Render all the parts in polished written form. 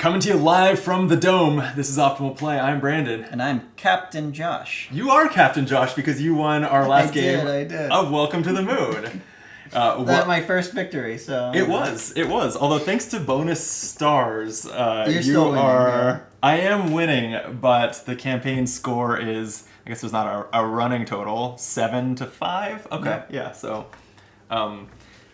Coming to you live from the Dome. This is Optimal Play. I'm Brandon. And I'm Captain Josh. You are Captain Josh because you won our last game I did. of Welcome to the Moon. That's my first victory, so... It was. Although thanks to bonus stars, You're still winning, yeah. I am winning, but the campaign score is, I guess there's not a running total, 7-5? Okay, yeah, so...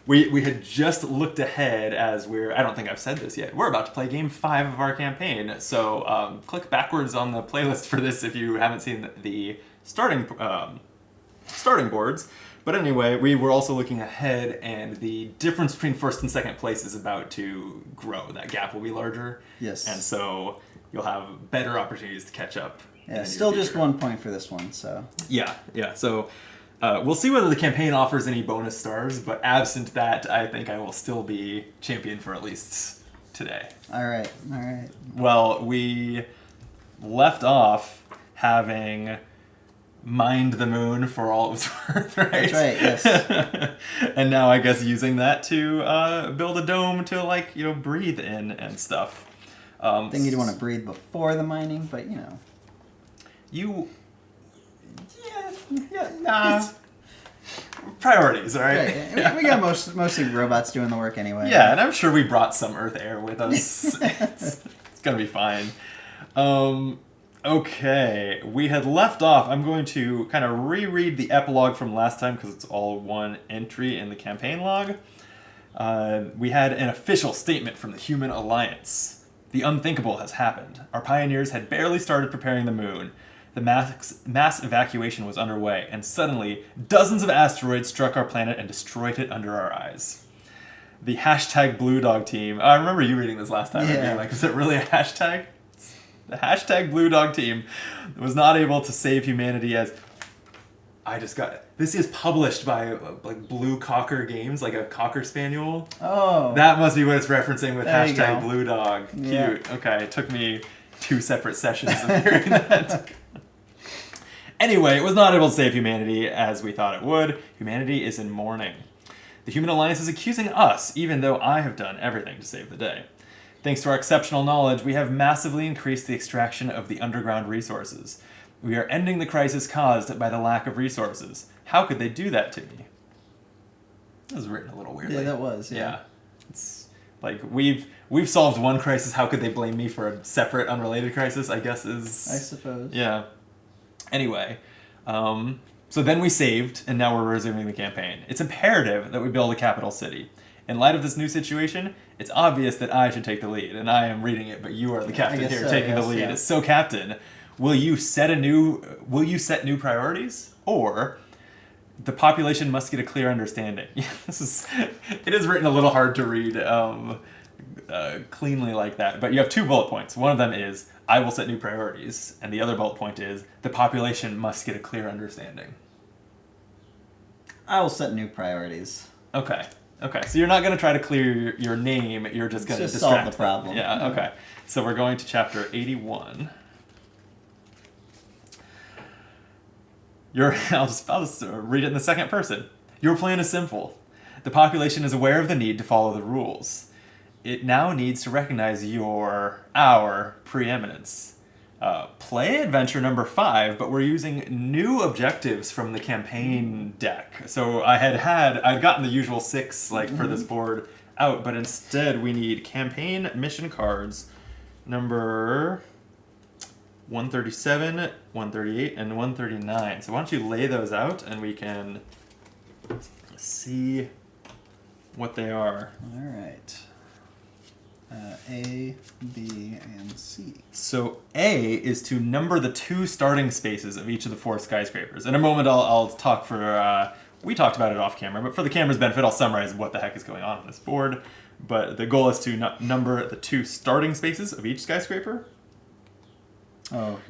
We had just looked ahead as I don't think I've said this yet, we're about to play game 5 of our campaign, so click backwards on the playlist for this if you haven't seen the starting boards. But anyway, we were also looking ahead, and the difference between first and second place is about to grow. That gap will be larger. Yes. And so you'll have better opportunities to catch up. Yeah, still just 1 point for this one, so... Yeah. So... we'll see whether the campaign offers any bonus stars, but absent that, I think I will still be champion for at least today. All right. Well, we left off having mined the moon for all it was worth, right? That's right, yes. And now I guess using that to build a dome to, breathe in and stuff. I think you'd want to breathe before the mining, but, Nah. Priorities, all right? Yeah. We got mostly robots doing the work anyway. Yeah, and I'm sure we brought some Earth air with us. It's gonna be fine. Okay, we had left off. I'm going to kind of reread the epilogue from last time because it's all one entry in the campaign log. We had an official statement from the Human Alliance. The unthinkable has happened. Our pioneers had barely started preparing the moon. The mass evacuation was underway, and suddenly, dozens of asteroids struck our planet and destroyed it under our eyes. The hashtag Blue Dog team... I remember you reading this last time. Yeah. And being is it really a hashtag? The hashtag Blue Dog team was not able to save humanity as... This is published by, Blue Cocker Games, like a Cocker Spaniel. Oh. That must be what it's referencing with there hashtag Blue Dog. Yeah. Cute. Okay, it took me 2 separate sessions of hearing that. Anyway, it was not able to save humanity as we thought it would. Humanity is in mourning. The Human Alliance is accusing us, even though I have done everything to save the day. Thanks to our exceptional knowledge, we have massively increased the extraction of the underground resources. We are ending the crisis caused by the lack of resources. How could they do that to me? That was written a little weirdly. Yeah, that was. Yeah. It's we've solved one crisis. How could they blame me for a separate, unrelated crisis? I guess is... I suppose. Yeah. Anyway, so then we saved, and now we're resuming the campaign. It's imperative that we build a capital city. In light of this new situation, it's obvious that I should take the lead, and I am reading it, but you are the captain here taking the lead. Yeah. So, Captain, will you set new priorities, or the population must get a clear understanding? It is written a little hard to read cleanly like that, but you have 2 bullet points. One of them is, I will set new priorities, and the other bullet point is, the population must get a clear understanding. I will set new priorities. Okay, so you're not going to try to clear your name, you're just going to distract solve the problem. Yeah, okay. So we're going to chapter 81. I'll just read it in the second person. Your plan is simple. The population is aware of the need to follow the rules. It now needs to recognize our preeminence. Play adventure number 5, but we're using new objectives from the campaign deck. So I'd gotten the usual 6 for this board out, but instead we need campaign mission cards number 137, 138, and 139. So why don't you lay those out and we can see what they are. All right. A, B, and C. So A is to number the 2 starting spaces of each of the 4 skyscrapers. In a moment, I'll talk for... we talked about it off camera, but for the camera's benefit, I'll summarize what the heck is going on this board. But the goal is to number the 2 starting spaces of each skyscraper. Oh,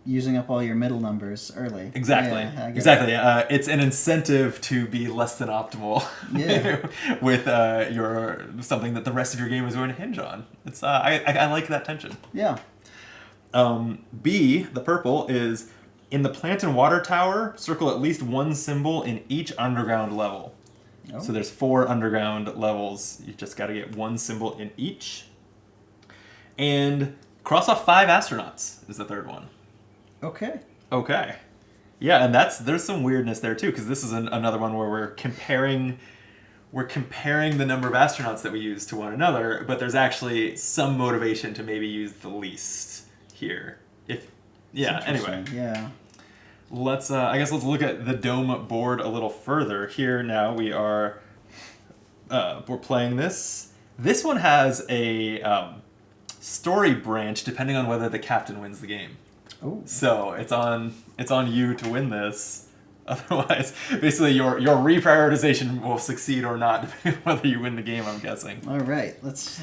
using up all your middle numbers early. Exactly. Yeah, exactly. It's an incentive to be less than optimal. Yeah. with something that the rest of your game is going to hinge on. It's I like that tension. Yeah. B, the purple, is in the plant and water tower, circle at least 1 symbol in each underground level. Oh. So there's 4 underground levels. You just got to get 1 symbol in each. And cross off 5 astronauts is the third one. Okay. Okay. Yeah, and there's some weirdness there too, because this is another one where we're comparing the number of astronauts that we use to one another, but there's actually some motivation to maybe use the least here. Anyway. Yeah. Let's let's look at the dome board a little further. Here now we're playing this. This one has a story branch depending on whether the captain wins the game. Oh. So it's on you to win this. Otherwise, basically your reprioritization will succeed or not depending on whether you win the game, I'm guessing. All right. Let's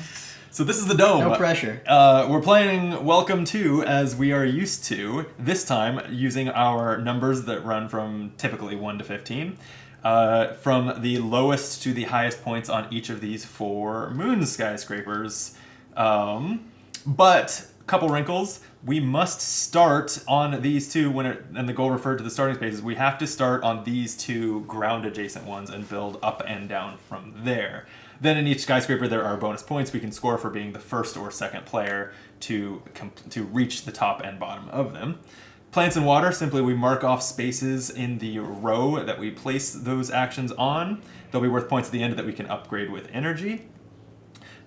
So this is the dome. No pressure. We're playing Welcome to, as we are used to, this time using our numbers that run from typically 1 to 15. From the lowest to the highest points on each of these 4 moon skyscrapers. But, couple wrinkles, we must start on these 2, and the goal referred to the starting spaces, we have to start on these 2 ground adjacent ones and build up and down from there. Then in each skyscraper there are bonus points we can score for being the first or second player to reach the top and bottom of them. Plants and water, simply we mark off spaces in the row that we place those actions on. They'll be worth points at the end that we can upgrade with energy.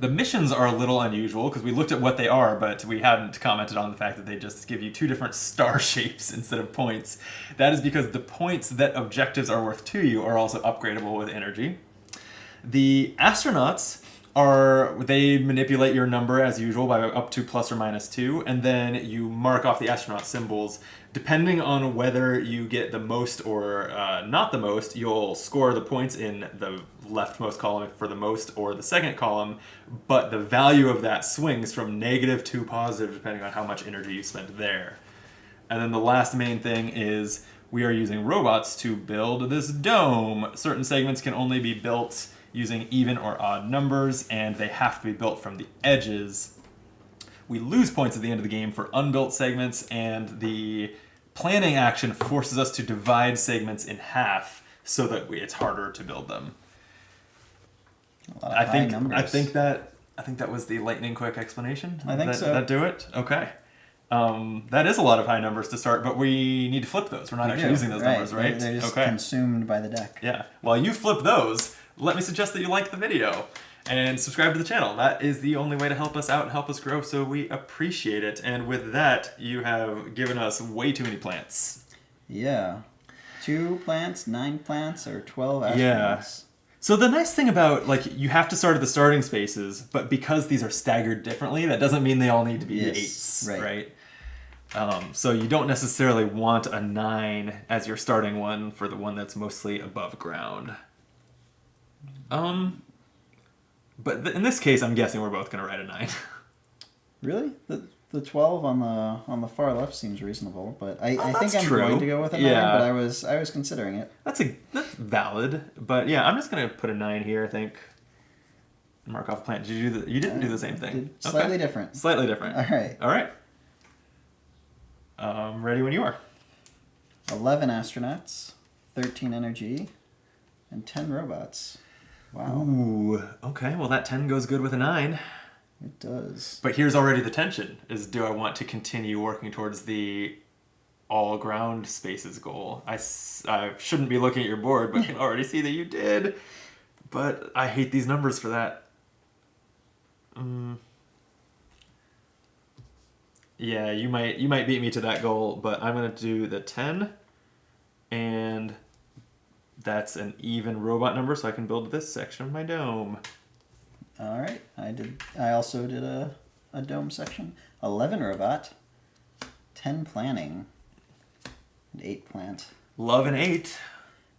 The missions are a little unusual because we looked at what they are, but we hadn't commented on the fact that they just give you 2 different star shapes instead of points. That is because the points that objectives are worth to you are also upgradable with energy. The astronauts they manipulate your number as usual by up to plus or minus 2, and then you mark off the astronaut symbols. Depending on whether you get the most or not the most, you'll score the points in the leftmost column for the most or the second column, but the value of that swings from negative to positive depending on how much energy you spent there. And then the last main thing is we are using robots to build this dome. Certain segments can only be built using even or odd numbers, and they have to be built from the edges. We lose points at the end of the game for unbuilt segments, and the planning action forces us to divide segments in half so that it's harder to build them. I think that was the lightning quick explanation. I think so. That do it? Okay. That is a lot of high numbers to start, but we need to flip those. We're not actually using those numbers, right? They're just consumed by the deck. Yeah. While you flip those, let me suggest that you like the video and subscribe to the channel. That is the only way to help us out and help us grow, so we appreciate it. And with that, you have given us way too many plants. Yeah. 2 plants, 9 plants, or 12 astronauts. Yeah. So the nice thing about, you have to start at the starting spaces, but because these are staggered differently, that doesn't mean they all need to be 8s, right? So you don't necessarily want a 9 as your starting one for the one that's mostly above ground. But in this case, I'm guessing we're both going to write a 9. Really? The 12 on the far left seems reasonable, but I think I'm true. going to go with a 9. But I was considering it. That's valid, but yeah, I'm just going to put a 9 here. I think. Mark off plant. Did you didn't do the same thing? Slightly different. Slightly different. All right. Ready when you are. 11 astronauts, 13 energy, and 10 robots. Wow. Ooh. Okay. Well, that 10 goes good with a 9. It does. But here's already the tension: do I want to continue working towards the all ground spaces goal? I shouldn't be looking at your board, but can already see that you did. But I hate these numbers for that. Yeah, you might beat me to that goal, but I'm gonna do the 10, and that's an even robot number, so I can build this section of my dome. All right, I also did a dome section. 11 robot, 10 planning, and 8 plant. Love an 8. It's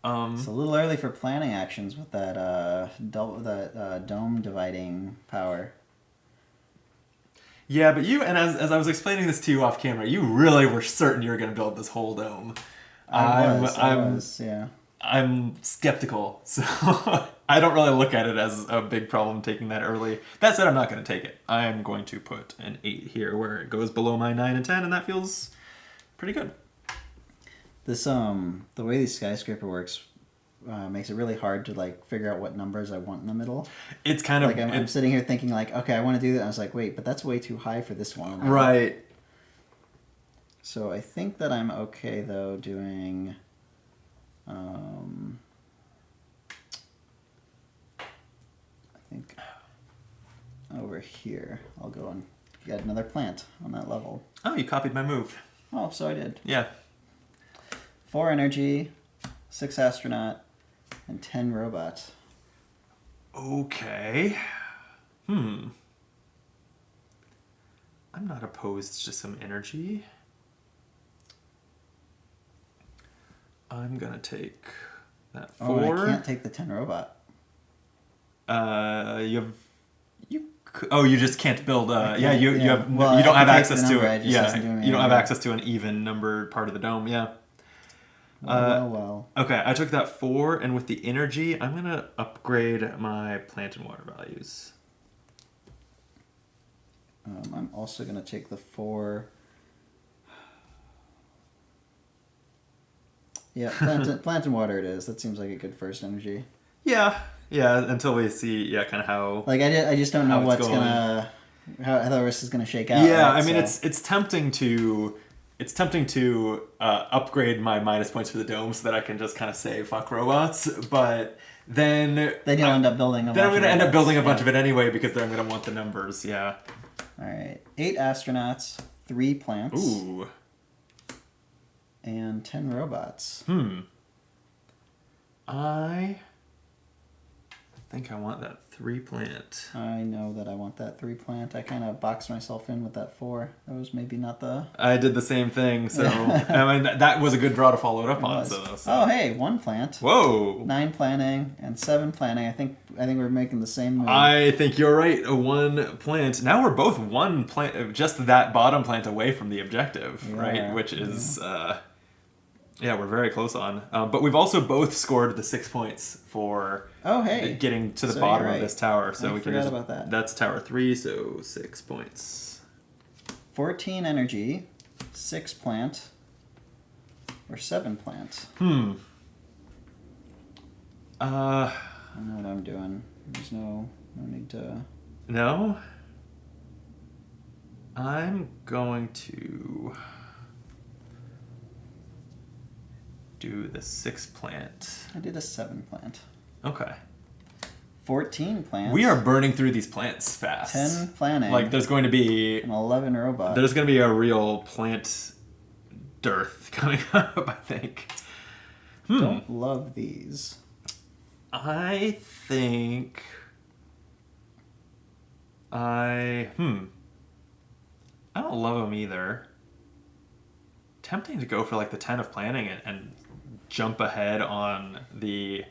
a little early for planning actions with that dome dividing power. Yeah, but as I was explaining this to you off camera, you really were certain you were going to build this whole dome. I was, yeah. I'm skeptical, so I don't really look at it as a big problem taking that early. That said, I'm not going to take it. I'm going to put an 8 here where it goes below my 9 and 10, and that feels pretty good. This the way the skyscraper works, makes it really hard to like figure out what numbers I want in the middle. It's kind of like I'm sitting here thinking like, okay, I want to do that. I was like, wait, but that's way too high for this one. Right. So I think that I'm okay though doing. I think over here I'll go and get another plant on that level. Oh, you copied my move. Oh, so I did. Yeah. 4 energy, 6 astronaut, and 10 robot. Okay. I'm not opposed to some energy. I'm gonna take that 4. Oh, I can't take the 10 robot. You just can't build. You have Well, you don't I have can take access the to number, it. it just Yeah, doesn't do me you don't have any access to an even numbered part of the dome. Yeah. Well. Okay, I took that 4, and with the energy, I'm gonna upgrade my plant and water values. I'm also going to take the 4. Yeah, plant and water it is. That seems like a good first energy. Yeah, until we see, kind of how... Like, I just don't know what's gonna... How the rest is gonna shake out. Yeah, right? I mean, it's tempting to... It's tempting to upgrade my minus points for the dome so that I can just kind of say, fuck robots, but then... Then you'll end up building a bunch Then I'm going to end up building a bunch yeah. of it anyway because then I'm going to want the numbers, yeah. Alright, 8 astronauts, 3 plants. Ooh. And 10 robots. I think I want that 3 plant. I know that I want that 3 plant. I kind of boxed myself in with that 4. That was maybe not the... I did the same thing, so... I mean, that was a good draw to follow it up on. So. Oh, hey, 1 plant. Whoa! 9 planning and 7 planning. I think we're making the same move. I think you're right. A 1 plant. Now we're both 1 plant, just that bottom plant away from the objective, right? Which is... we're very close on. But we've also both scored the 6 points for getting to the bottom of this tower. So we forgot about that. That's tower 3, so 6 points. 14 energy, 6 plant, or 7 plant. I know what I'm doing. There's no need to... No? I'm going to... do the 6 plant. I did a 7 plant. Okay. 14 plants. We are burning through these plants fast. 10 planning. Like there's going to be an 11 robot. There's going to be a real plant dearth coming up, I think. Don't love these. I think I don't love them either. Tempting to go for like the 10 of planning and jump ahead on the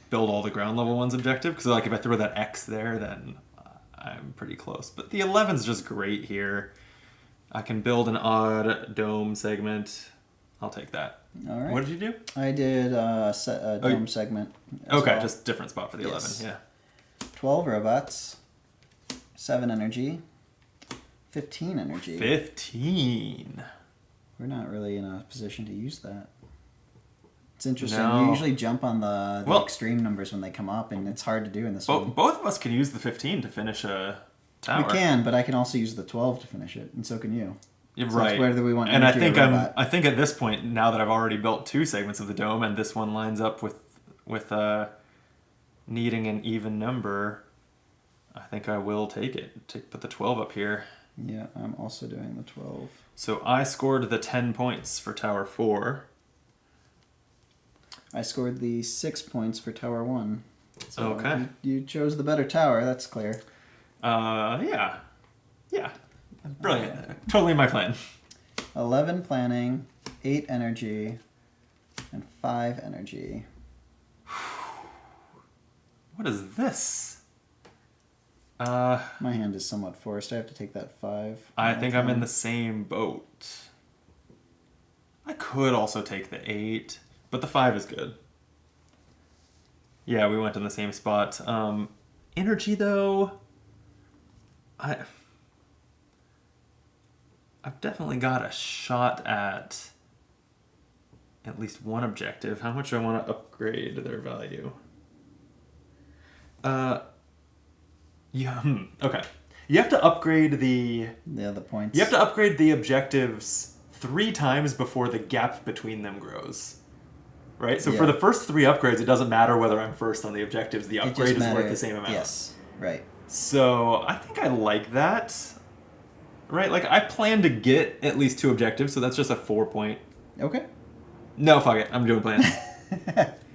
build all the ground level ones objective, because like if I throw that X there, then I'm pretty close. But the 11's just great here. I can build an odd dome segment. I'll take that. All right. What did you do? I did a dome segment. Okay, well. Just different spot for the 11. Yeah. 12 robots, 7 energy, 15 energy. 15. We're not really in a position to use that. It's interesting. No. You usually jump on the extreme numbers when they come up, and it's hard to do in this one. Both of us can use the 15 to finish a tower. We can, but I can also use the 12 to finish it, and so can you. You're So right. it's whether we want and I think I think at this point, now that I've already built 2 segments of the dome, and this one lines up with needing an even number, I think I will take it. Put the 12 up here. Yeah, I'm also doing the 12. So I scored the 10 points for Tower 4. I scored the 6 points for Tower 1. So okay. You chose the better tower, that's clear. Yeah. Brilliant. Totally my plan. 11 planning, 8 energy, and 5 energy. What is this? My hand is somewhat forced. I have to take that 5. I think I'm in the same boat. I could also take the 8, but the 5 is good. Yeah, we went in the same spot. Energy, though, I've definitely got a shot at at least one objective. How much do I want to upgrade their value? Yeah. Okay. You have to upgrade the other points. You have to upgrade the objectives 3 times before the gap between them grows. Right? So for the first 3 upgrades, it doesn't matter whether I'm first on the objectives. The upgrade is worth the same amount. Yes. Right. So I think I like that. Right? Like, I plan to get at least 2 objectives, so that's just a 4 point. Okay. No, fuck it. I'm doing plants.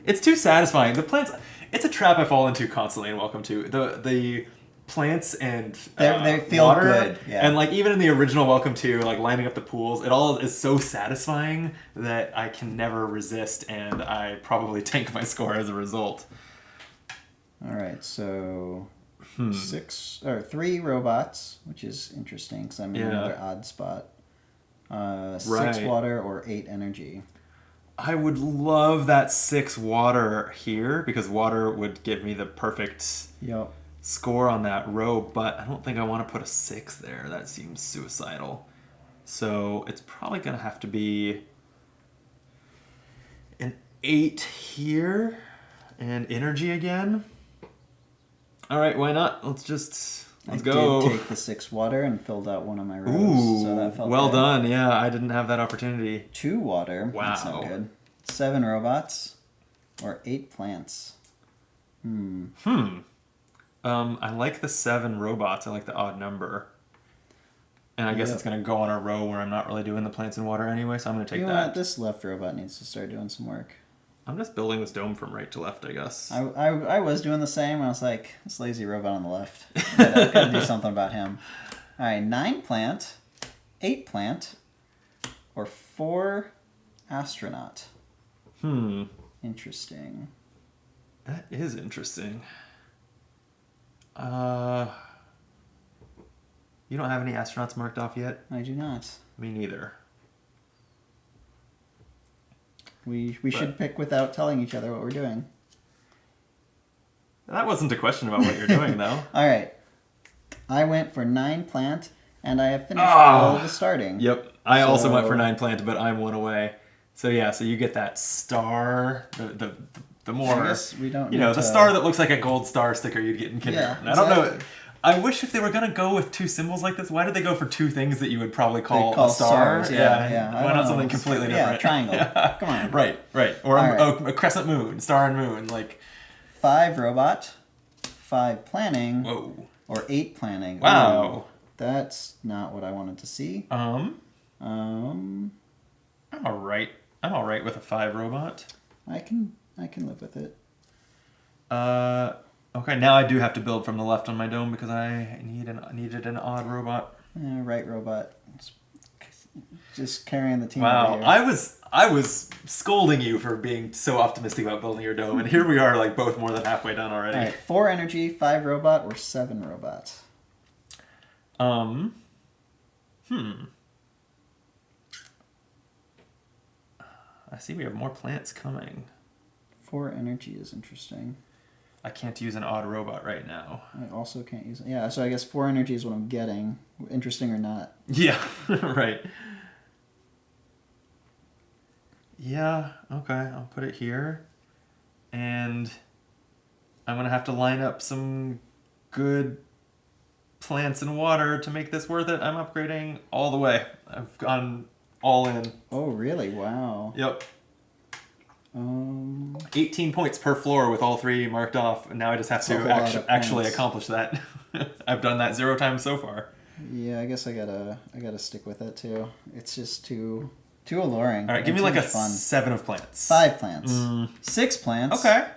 It's too satisfying. The plants... It's a trap I fall into constantly in Welcome to. The plants and they feel water, good. Yeah. And like even in the original Welcome to, like lining up the pools, it all is so satisfying that I can never resist, and I probably tank my score as a result. All right, so 3 robots, which is interesting because I'm in another odd spot. 6 water or 8 energy. I would love that 6 water here, because water would give me the perfect score on that row, but I don't think I want to put a 6 there. That seems suicidal. So it's probably going to have to be an 8 here, and energy again. All right, why not? Let's go. I did take the 6 water and filled out one of my rows. Ooh, so that felt well good. done. Yeah, I didn't have that opportunity. 2 water. Wow. That's not good. 7 robots or 8 plants. I like the 7 robots. I like the odd number. And I guess it's going to go on a row where I'm not really doing the plants and water anyway, so I'm going to take that. What? This left robot needs to start doing some work. I'm just building this dome from right to left, I guess. I was doing the same. I was like, this lazy robot on the left. Gotta do something about him. All right, 9 plant, 8 plant, or 4 astronaut. Interesting. That is interesting. You don't have any astronauts marked off yet? I do not. Me neither. We should pick without telling each other what we're doing. That wasn't a question about what you're doing, though. All right. I went for 9 plant, and I have finished all of the starting. Yep. I also went for 9 plant, but I'm 1 away. So yeah, so you get that star, the more, I guess we don't the star that looks like a gold star sticker you'd get in kindergarten. Yeah, I don't know. I wish if they were going to go with 2 symbols like this, why did they go for 2 things that you would probably call a star? Stars, yeah. Why not something completely different? Yeah, triangle. Come on. Right. Or a crescent moon, star and moon. 5 robot, 5 planning, Whoa. or 8 planning. Wow. Ooh, that's not what I wanted to see. I'm all right. I'm all right with a 5 robot. I can live with it. Okay, now I do have to build from the left on my dome because I needed an odd robot. Right robot. Just carrying the team. Wow, over here. I was scolding you for being so optimistic about building your dome, and here we are, both more than halfway done already. All right, 4 energy, 5 robot, or 7 robots. I see we have more plants coming. 4 energy is interesting. I can't use an odd robot right now. I also can't use it. Yeah, so I guess 4 energy is what I'm getting. Interesting or not. Yeah, right. Yeah, okay, I'll put it here. And I'm going to have to line up some good plants and water to make this worth it. I'm upgrading all the way. I've gone all in. Oh, really? Wow. Yep. 18 points per floor with all 3 marked off, and now I just have to actually accomplish that. I've done that 0 times so far. Yeah, I guess I gotta stick with it too. It's just too alluring. All right, give me a 7 of plants. 5 plants. 6 plants. Okay.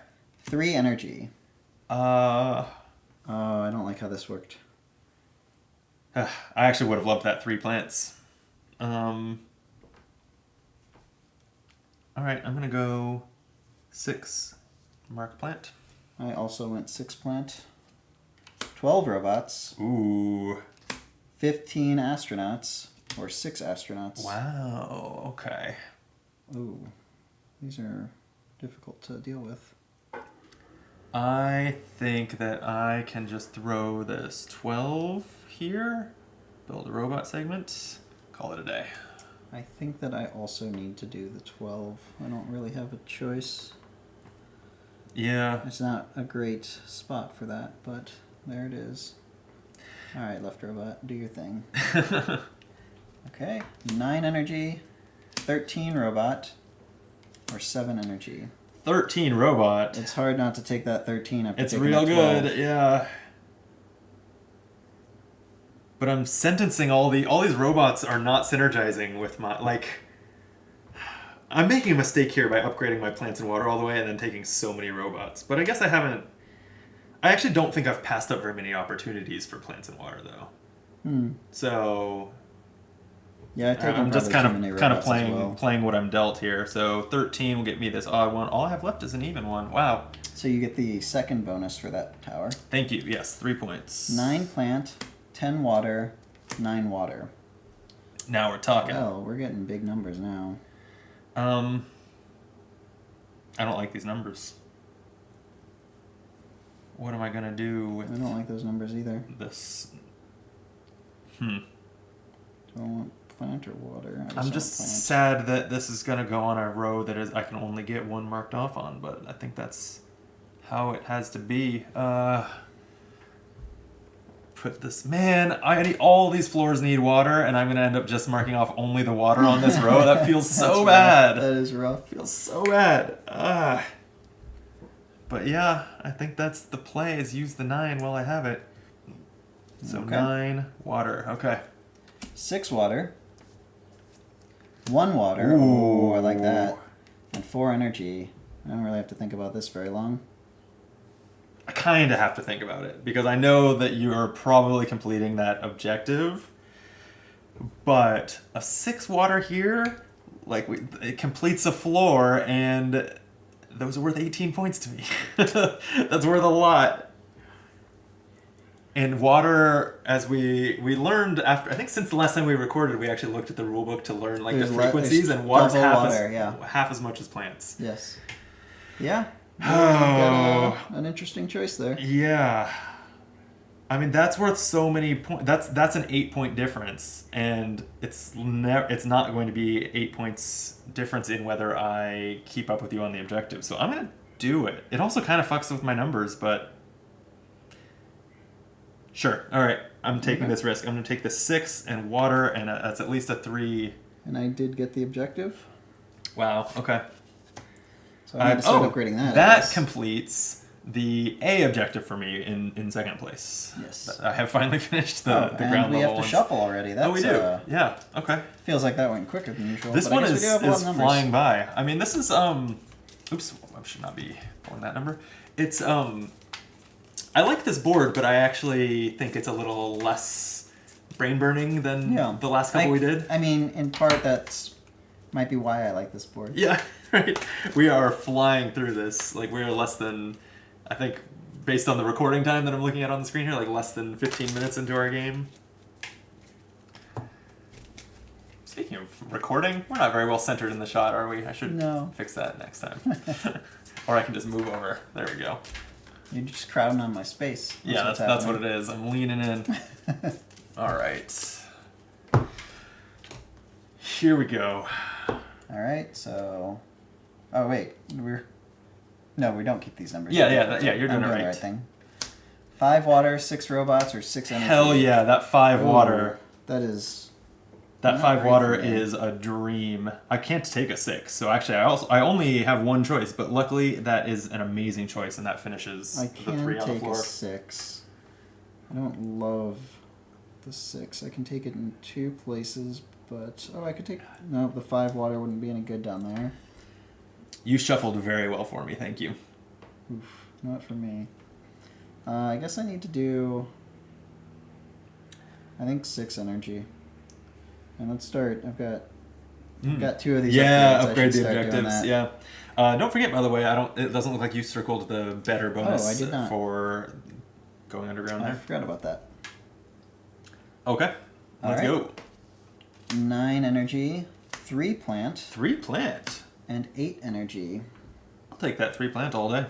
3 energy. Oh, I don't like how this worked. I actually would have loved that 3 plants. All right, I'm going to go 6 mark plant. I also went 6 plant. 12 robots. Ooh. 15 astronauts. Or 6 astronauts. Wow, okay. Ooh. These are difficult to deal with. I think that I can just throw this 12 here. Build a robot segment. Call it a day. I think that I also need to do the 12. I don't really have a choice. Yeah. It's not a great spot for that, but there it is. Alright, left robot, do your thing. Okay, 9 energy, 13 robot, or 7 energy. 13 robot. It's hard not to take that 13 after It's taking real that 12. good, yeah. But I'm sentencing all these robots are not synergizing with my, like, I'm making a mistake here by upgrading my plants and water all the way and then taking so many robots. But I guess I actually don't think I've passed up very many opportunities for plants and water though. So yeah, I'm just kind of well. playing what I'm dealt here. So 13 will get me this odd one. All I have left is an even one. Wow. So you get the second bonus for that tower. Thank you. Yes, 3 points. 9 plant, 10 water, 9 water. Now we're talking. Well, we're getting big numbers now. I don't like these numbers. What am I gonna do with I don't like those numbers either. this? Do I want plant or water? I'm just sad that this is gonna go on a row that is I can only get one marked off on, but I think that's how it has to be. Put this, man, all these floors need water, and I'm gonna end up just marking off only the water on this row. That feels so bad. That is rough. Feels so bad. But yeah, I think that's the play, is use the 9 while I have it. So Okay. 9 water. Okay. 6 water. 1 water. Ooh. Ooh, I like that. And 4 energy. I don't really have to think about this very long. I kind of have to think about it because I know that you are probably completing that objective, but a 6 water here, like it completes a floor, and those are worth 18 points to me. That's worth a lot. And water, as we learned after, I think since the last time we recorded, we actually looked at the rulebook to learn like the frequencies, and water's half as much as plants. Yes. Yeah. Oh. Got an interesting choice there. Yeah. I mean, that's worth so many points. That's an 8-point difference, and it's not going to be 8 points difference in whether I keep up with you on the objective. So I'm gonna do it. It also kind of fucks with my numbers, but sure. All right, I'm taking this risk. I'm gonna take the 6 and water, and that's at least a 3. And I did get the objective. Wow. Okay. So I need to start upgrading that. That completes the A objective for me in second place. Yes. I have finally finished the ground level and we have to ones. shuffle already. That's, we do. Yeah. Okay. Feels like that went quicker than usual. This but one I guess we do have a lot of is numbers. flying by. I mean, this is oops, I should not be pulling that number. It's I like this board, but I actually think it's a little less brain burning than the last couple we did. I mean, in part that's might be why I like this board. Yeah, right. We are flying through this. Like, we're less than, I think, based on the recording time that I'm looking at on the screen here, like less than 15 minutes into our game. Speaking of recording, we're not very well centered in the shot, are we? I should fix that next time. Or I can just move over. There we go. You're just crowding on my space. That's what it is. I'm leaning in. All right. Here we go. All right, so... Oh, wait. No, we don't keep these numbers. Yeah, you're doing the right. right thing. 5 water, 6 robots, or 6 energy. Hell yeah, that 5 water. That is... That 5 water is a dream. I can't take a 6, so actually I only have one choice, but luckily that is an amazing choice, and that finishes the 3 on the floor. I can take a 6. I don't love the 6. I can take it in 2 places, but... Oh, I could take... No, the 5 water wouldn't be any good down there. You shuffled very well for me, thank you. Oof, not for me. I guess I need to do... I think 6 energy. And let's start. I've got 2 of these. Yeah, upgrade the objectives. Yeah. Don't forget, by the way, it doesn't look like you circled the better bonus I did not. For going underground there. I forgot about that. Okay. Let's go. 9 energy, 3 plant. 3 plant. And 8 energy. I'll take that 3 plant all day.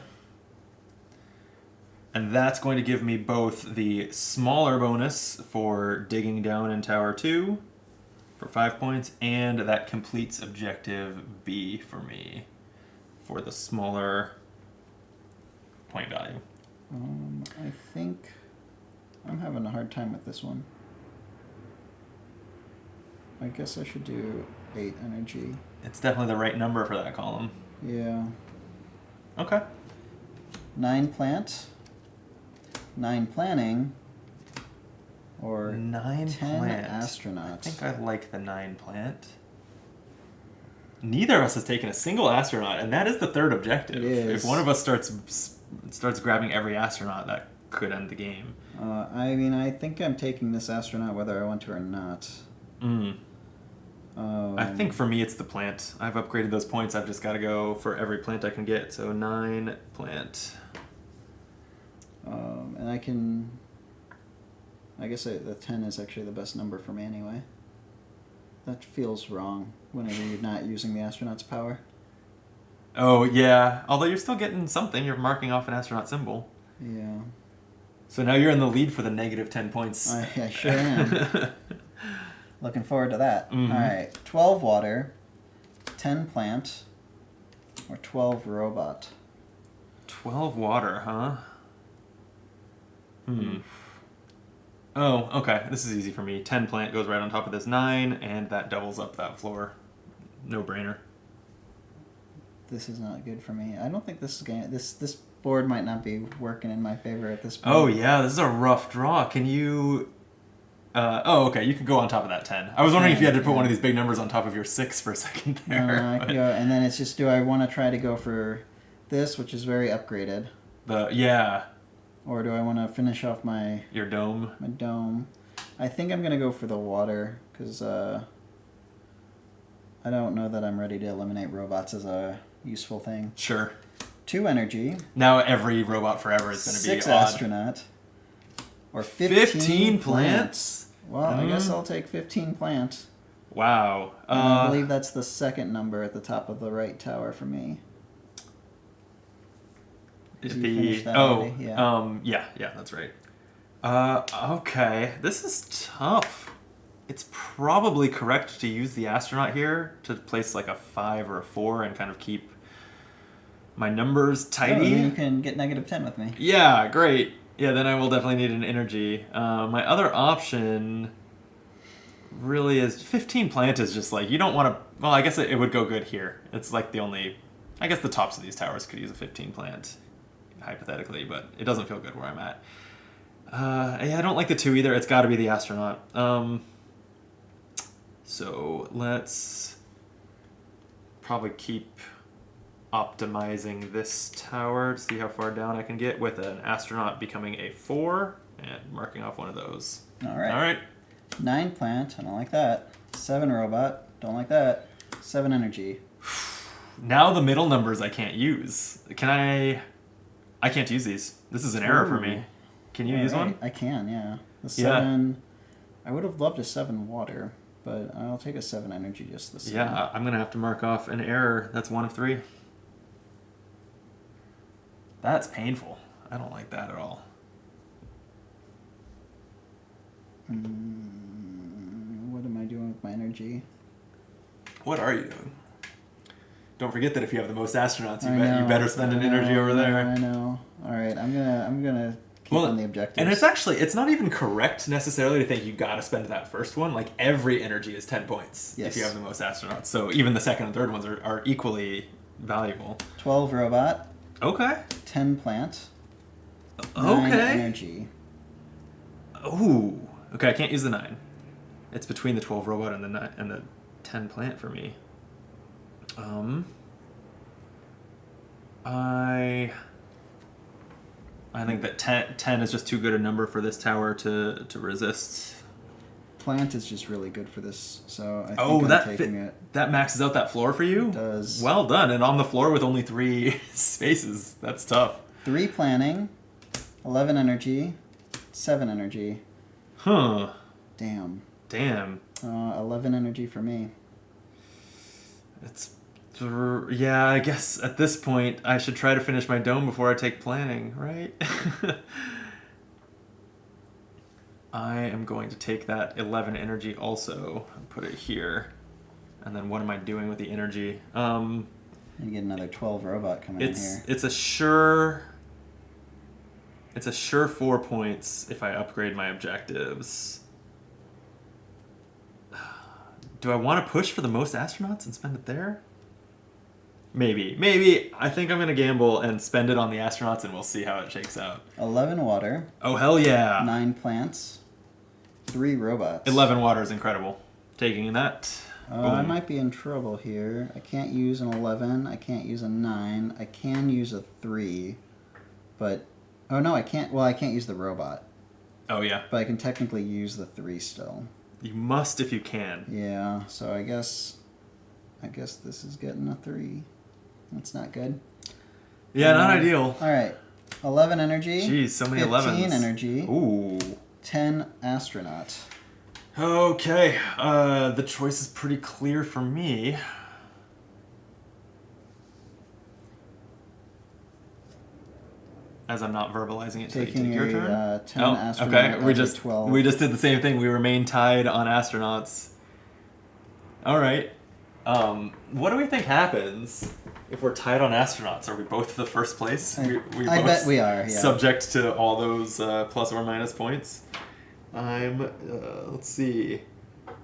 And that's going to give me both the smaller bonus for digging down in Tower 2 for 5 points, and that completes objective B for me for the smaller point value. I think I'm having a hard time with this one. I guess I should do 8 energy. It's definitely the right number for that column. Yeah. Okay. 9 plant, 9 planning, or 9 10 plant. astronaut. I think I like the 9 plant. Neither of us has taken a single astronaut, and that is the third objective. It is. If one of us starts grabbing every astronaut, that could end the game. I mean, I think I'm taking this astronaut whether I want to or not. I think for me it's the plant. I've upgraded those points. I've just got to go for every plant I can get. So 9 plant. And I guess the 10 is actually the best number for me anyway. That feels wrong whenever you're not using the astronaut's power. Oh, yeah. Although you're still getting something. You're marking off an astronaut symbol. Yeah. So now you're in the lead for the negative 10 points. I sure am. Looking forward to that. Mm-hmm. All right. 12 water, 10 plant, or 12 robot. 12 water, huh? Oh, okay. This is easy for me. 10 plant goes right on top of this 9, and that doubles up that floor. No brainer. This is not good for me. I don't think this is going. This board might not be working in my favor at this point. Oh yeah, this is a rough draw. Can you? Okay. You could go on top of that 10. I was wondering if you had to put one of these big numbers on top of your 6 for a second there. No, I can go, and then it's just, do I want to try to go for this, which is very upgraded, Yeah. or do I want to finish off Your dome. my dome? I think I'm gonna go for the water because I don't know that I'm ready to eliminate robots as a useful thing. Sure. 2 energy. Now every robot forever is going to be 6 odd. astronaut. Or 15 plants? Well, I guess I'll take 15 plants. Wow. And I believe that's the second number at the top of the right tower for me. Did you finish that already? Yeah, that's right. Okay. This is tough. It's probably correct to use the astronaut here to place like a 5 or a 4 and kind of keep my numbers tidy. Oh, you can get negative 10 with me. Yeah, great. Yeah, then I will definitely need an energy. My other option really is 15 plant is just like, you don't want to... Well, I guess it would go good here. It's like the only... I guess the tops of these towers could use a 15 plant, hypothetically, but it doesn't feel good where I'm at. I don't like the 2 either. It's got to be the astronaut. So let's probably keep optimizing this tower to see how far down I can get with an astronaut becoming a 4 and marking off one of those. All right. All right. 9 plant. I don't like that. 7 robot. Don't like that. 7 energy. Now the middle numbers I can't use. I can't use these. This is an error for me. Can you use one? I can, yeah. The 7... I would have loved a 7 water, but I'll take a 7 energy just the same. Yeah, I'm going to have to mark off an error. That's 1 of 3. That's painful. I don't like that at all. What am I doing with my energy? What are you doing? Don't forget that if you have the most astronauts, you better spend an I energy know, over there. I know. All right, I'm gonna keep on the objectives. And it's not even correct necessarily to think you got to spend that first one. Like every energy is 10 points if you have the most astronauts. So even the second and third ones are equally valuable. 12 robot. Okay. 10 plant. 9 energy. Ooh. Okay, I can't use the 9. It's between the 12 robot and the 10 plant for me. I think that 10 is just too good a number for this tower to resist. Plant is just really good for this, so I think I'm taking it. That maxes out that floor for you? It does. Well done, and on the floor with only 3 spaces. That's tough. 3 planning, 11 energy, 7 energy. Huh. Damn. 11 energy for me. Yeah, I guess at this point I should try to finish my dome before I take planning, right? I am going to take that 11 energy also and put it here. And then what am I doing with the energy? You get another 12 robot coming in here. It's a sure 4 points if I upgrade my objectives. Do I want to push for the most astronauts and spend it there? Maybe. I think I'm going to gamble and spend it on the astronauts, and we'll see how it shakes out. 11 water. Oh, hell yeah. 9 plants. 3 robots. 11 water is incredible. Taking that. I might be in trouble here. I can't use an 11. I can't use a 9. I can use a 3. But... Oh, no, I can't. Well, I can't use the robot. Oh, yeah. But I can technically use the 3 still. You must if you can. Yeah, so I guess this is getting a 3. That's not good. Yeah, not ideal. All right. 11 energy. Jeez, so many 11s. 15 energy. Ooh. 10 astronaut. Okay. The choice is pretty clear for me. As I'm not verbalizing it, Taking your turn. 10 astronaut. Okay. We just did the same thing. We remain tied on astronauts. All right. What do we think happens if we're tied on astronauts? Are we both the first place? I both bet we are. Yeah. Subject to all those plus or minus points. Let's see.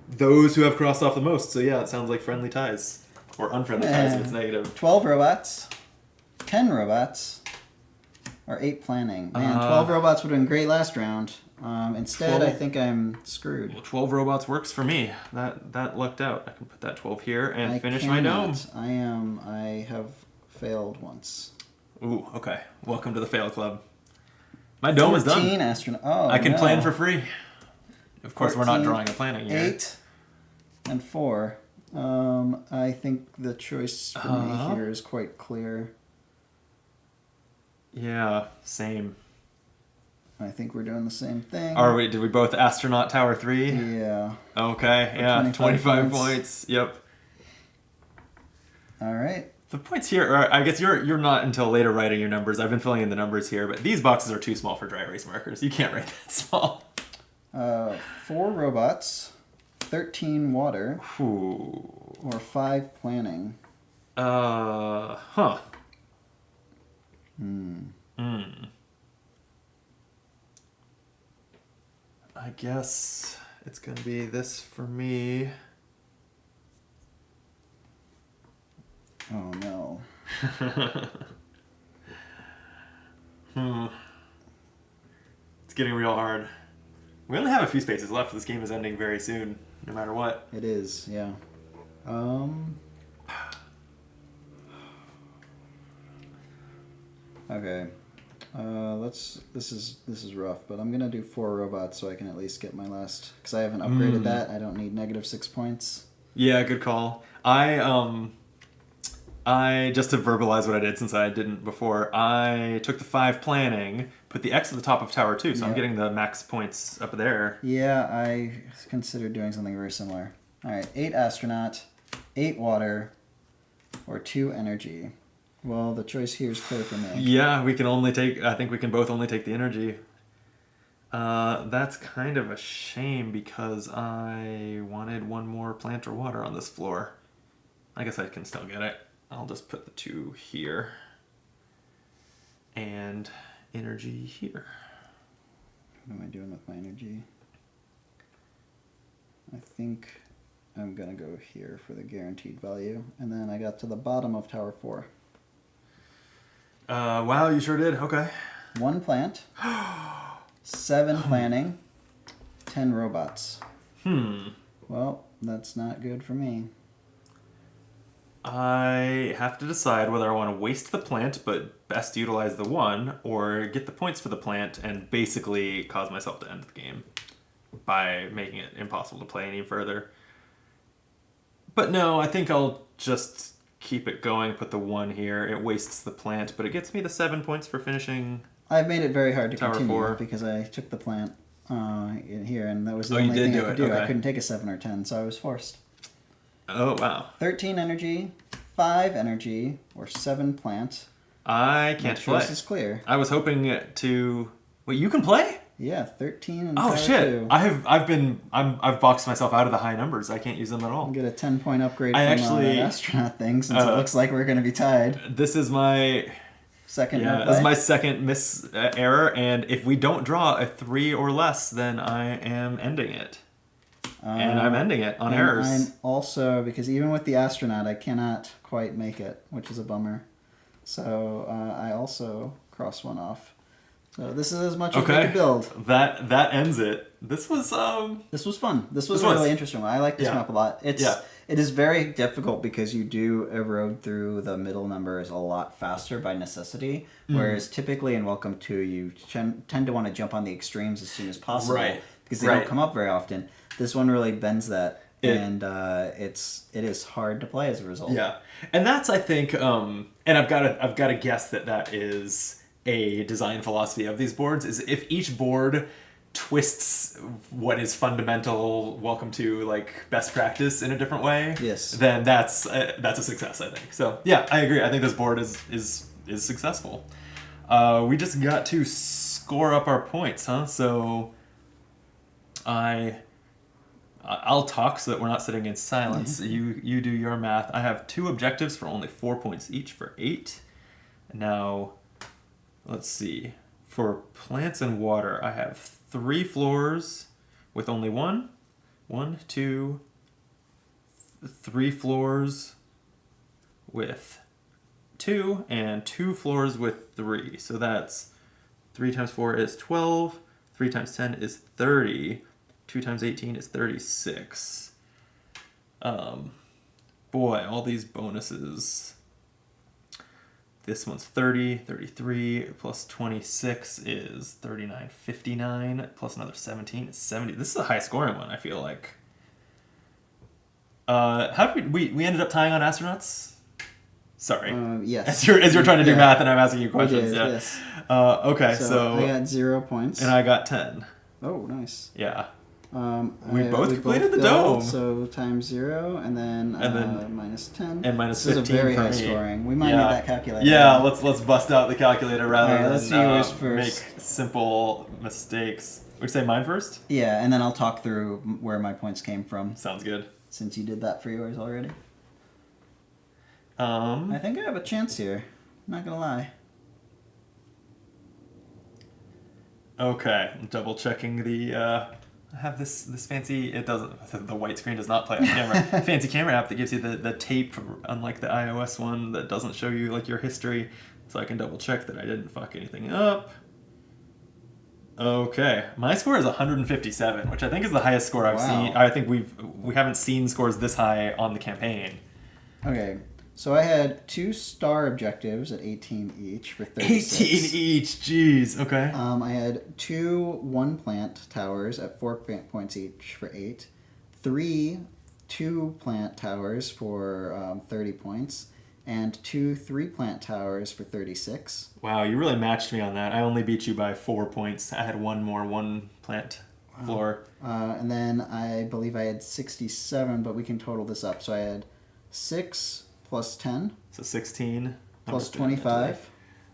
Those who have crossed off the most. So yeah, it sounds like friendly ties or unfriendly ties if it's negative. 12 robots. 10 robots. Or 8 planning. Man, 12 robots would have been great last round. Instead, 12, I think I'm screwed. Well, 12 robots works for me. That lucked out. I can put that 12 here and finish my dome. I have failed once. Ooh, okay. Welcome to the fail club. My dome is done. 14 astronaut. Oh, I can plan for free. Of course, 14, we're not drawing a planning here. 8 and 4. I think the choice for me here is quite clear. Yeah, same. I think we're doing the same thing. Did we both astronaut tower 3? Yeah. Okay, For yeah, 25 points. Yep. All right. The points here are, I guess you're not until later writing your numbers. I've been filling in the numbers here, but these boxes are too small for dry erase markers. You can't write that small. 4 robots, 13 water, Ooh. or 5 planning. Huh. I guess it's going to be this for me. Oh, no. It's getting real hard. We only have a few spaces left. This game is ending very soon, no matter what. It is, yeah. Okay. This is rough, but I'm gonna do 4 robots so I can at least get my last, because I haven't upgraded that. I don't need -6 points. Yeah, good call. I just to verbalize what I did since I didn't before, I took the 5 planning, put the X at the top of tower 2, so I'm getting the max points up there. Yeah, I considered doing something very similar. All right, 8 astronaut, 8 water, or 2 energy. Well, the choice here is clear for me. Yeah, I think we can both only take the energy. That's kind of a shame because I wanted 1 more plant or water on this floor. I guess I can still get it. I'll just put the 2 here. And energy here. What am I doing with my energy? I think I'm going to go here for the guaranteed value. And then I got to the bottom of tower 4. Wow, you sure did. Okay. 1 plant, 7 planning, 10 robots. Well, that's not good for me. I have to decide whether I want to waste the plant but best utilize the 1, or get the points for the plant and basically cause myself to end the game by making it impossible to play any further. But no, I think I'll just keep it going, put the 1 here. It wastes the plant, but it gets me the 7 points for finishing. I've made it very hard to Tower continue 4. Because I took the plant in here, and that was the Oh, you only did thing I do could it, do. I okay. couldn't take a 7 or 10, so I was forced. Oh, wow. 13 energy, 5 energy, or 7 plant. I can't play. The choice is clear. I was hoping to... Wait, you can play? Yeah, 13 and Oh power shit! 2. I've boxed myself out of the high numbers. I can't use them at all. Get a 10-point upgrade I from actually- that astronaut thing, since it looks like we're going to be tied. This is my Second no this is play. my second miss error, and if we don't draw a 3 or less, then I am ending it. And I'm ending it on and errors. I'm also, because even with the astronaut, I cannot quite make it, which is a bummer. So I also cross one off. So this is as much as we could build. That ends it. This was This was fun. This was a really interesting one. I like this map a lot. It is very difficult because you do erode through the middle numbers a lot faster by necessity, whereas typically in Welcome 2 you tend to want to jump on the extremes as soon as possible, because they don't come up very often. This one really bends that, and it is hard to play as a result. Yeah, and that's, I think, and I've got to guess that is a design philosophy of these boards, is if each board twists what is fundamental Welcome to like best practice in a different way, then that's a success, I think. So yeah, I agree. I think this board is successful. We just got to score up our points, huh? So I'll talk so that we're not sitting in silence. You do your math. I have 2 objectives for only 4 points each for 8. Now, let's see. For plants and water, I have 3 floors with only 1, 2, 3 floors with 2, and 2 floors with 3. So that's 3 times 4 is 12, 3 times 10 is 30, 2 times 18 is 36. Boy, all these bonuses. This one's 30, 33, plus 26 is 39, 59, plus another 17 is 70. This is a high scoring one, I feel like. How did we ended up tying on astronauts? Sorry. Yes. As you're trying to do math and I'm asking you questions. We did, yeah. yes. Okay, so I got 0 points. And I got 10. Oh, nice. Yeah. We both completed the build, dome. So times 0, and then minus 10. And minus this 15 is a very for high me. scoring. We might need that calculator. Yeah, let's bust out the calculator rather let's see than yours first. make simple mistakes. Would you say mine first? Yeah, and then I'll talk through where my points came from. Sounds good. Since you did that for yours already. I think I have a chance here. Not gonna lie. Okay, I'm double checking the. I have this fancy. It doesn't. The white screen does not play on camera. Fancy camera app that gives you the tape, unlike the iOS one that doesn't show you like your history, so I can double check that I didn't fuck anything up. Okay, my score is 157, which I think is the highest score I've seen. I think we haven't seen scores this high on the campaign. Okay, so I had 2 star objectives at 18 each for 36. 18 each, jeez. Okay. I had 2 1-plant towers at 4 points each for 8. 3 2-plant towers for 30 points. And 2 3-plant towers for 36. Wow, you really matched me on that. I only beat you by 4 points. I had 1 more 1-plant floor. And then I believe I had 67, but we can total this up. So I had 6 plus 10. So 16. Plus 25.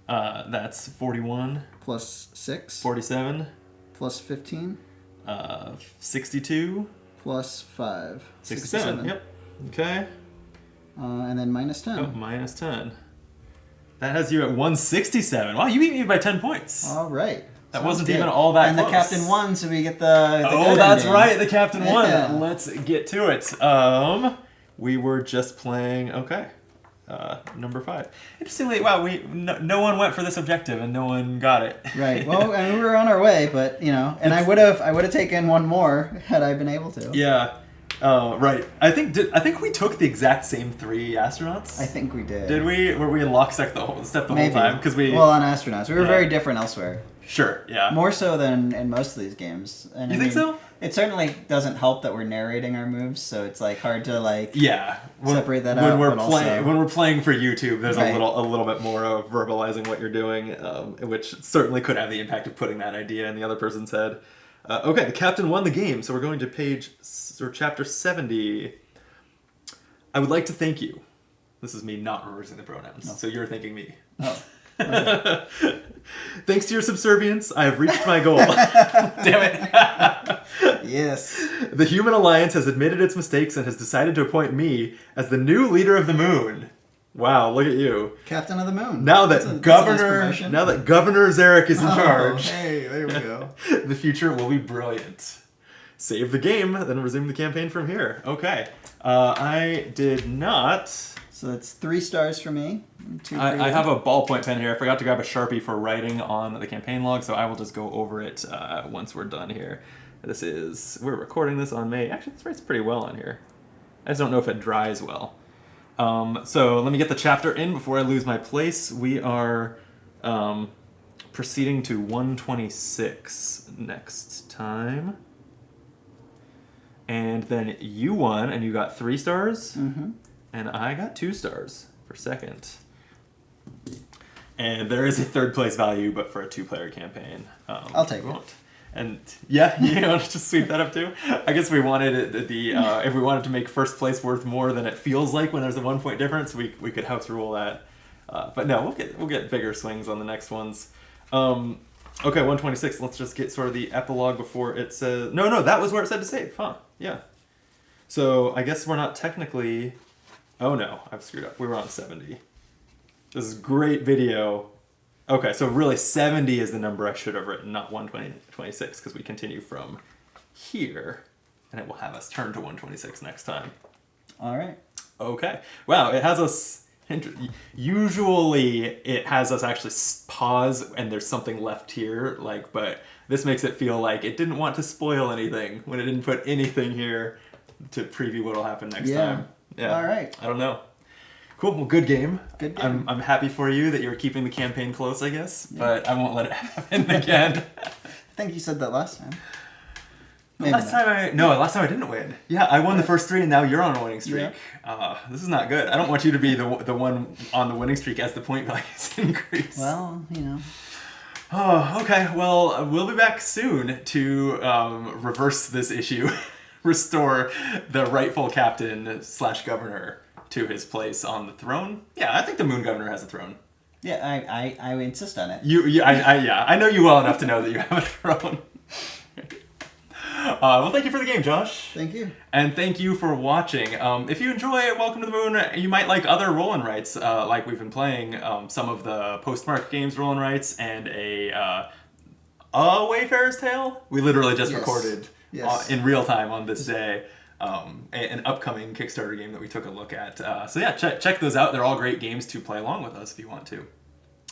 That's 41. Plus 6. 47. Plus 15. 62. Plus 5. 67. Yep. Okay. And then minus 10. Oh, minus 10. That has you at 167. Wow, you beat me by 10 points. All right. That wasn't even all that close. And the captain won, so we get the oh, that's ending. right. The captain won. Yeah. Let's get to it. We were just playing. Okay. Number 5. Interestingly, wow, no one went for this objective and no one got it. Right. Well, I mean, we were on our way, but and I would have taken one more had I been able to. Yeah. Right. I think we took the exact same 3 astronauts. I think we did. Did we? Were we in lockstep the whole Maybe. time? Because on astronauts, we were very different elsewhere. Sure. Yeah. More so than in most of these games. And you think so? It certainly doesn't help that we're narrating our moves, so it's like hard to separate that when out. When we're playing for YouTube, there's a little bit more of verbalizing what you're doing, which certainly could have the impact of putting that idea in the other person's head. Okay, the captain won the game, so we're going to chapter 70. I would like to thank you. This is me not reversing the pronouns, so you're thanking me. Oh. Thanks to your subservience, I have reached my goal. Damn it. Yes. The Human Alliance has admitted its mistakes and has decided to appoint me as the new leader of the moon. Wow, look at you. Captain of the Moon. Now that That's a nice Governor promotion. Zarek is in charge, Hey, there we go. the future will be brilliant. Save the game, then resume the campaign from here. Okay. I did not... So that's 3 stars for me. 2 for I you. have a ballpoint pen here. I forgot to grab a Sharpie for writing on the campaign log, so I will just go over it once we're done here. We're recording this on May. Actually, this writes pretty well on here. I just don't know if it dries well. So let me get the chapter in before I lose my place. We are proceeding to 126 next time. And then you won, and you got 3 stars. Mm-hmm. And I got 2 stars for second. And there is a 3rd place value, but for a 2-player campaign. I'll take it. And yeah, you want to just sweep that up too? I guess we wanted it if we wanted to make 1st place worth more than it feels like when there's a 1-point difference, we could house rule that. But no, we'll get bigger swings on the next ones. Okay, 126. Let's just get sort of the epilogue before it says. No, that was where it said to save, huh? Yeah. So I guess we're not technically. Oh no, I've screwed up. We were on 70. This is great video. Okay, so really 70 is the number I should have written, not 126, because we continue from here, and it will have us turn to 126 next time. All right. Okay. Wow, it has us... Usually it has us actually pause and there's something left here, but this makes it feel like it didn't want to spoil anything when it didn't put anything here to preview what'll happen next time. Yeah. All right. I don't know. Cool. Well, good game. Good game. I'm happy for you that you're keeping the campaign close, I guess, but I won't let it happen again. I think you said that last time. Last time I didn't win. Yeah, I won the first 3, and now you're on a winning streak. Yeah. This is not good. I don't want you to be the one on the winning streak as the point values increase. Well, Oh, okay. Well, we'll be back soon to reverse this issue, restore the rightful captain / governor to his place on the throne. Yeah, I think the Moon Governor has a throne. Yeah, I insist on it. I know you well enough to know that you have a throne. Well, thank you for the game, Josh. Thank you. And thank you for watching. If you enjoy Welcome to the Moon, you might like other roll and writes, like we've been playing some of the Postmark Games roll and writes and a Wayfarer's Tale. We literally just recorded in real time on this day an upcoming Kickstarter game that we took a look at. So yeah, check those out. They're all great games to play along with us if you want to.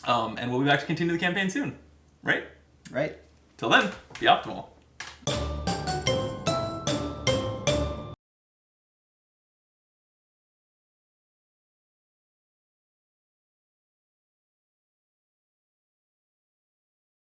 And we'll be back to continue the campaign soon. Right? Right. Till then, be optimal.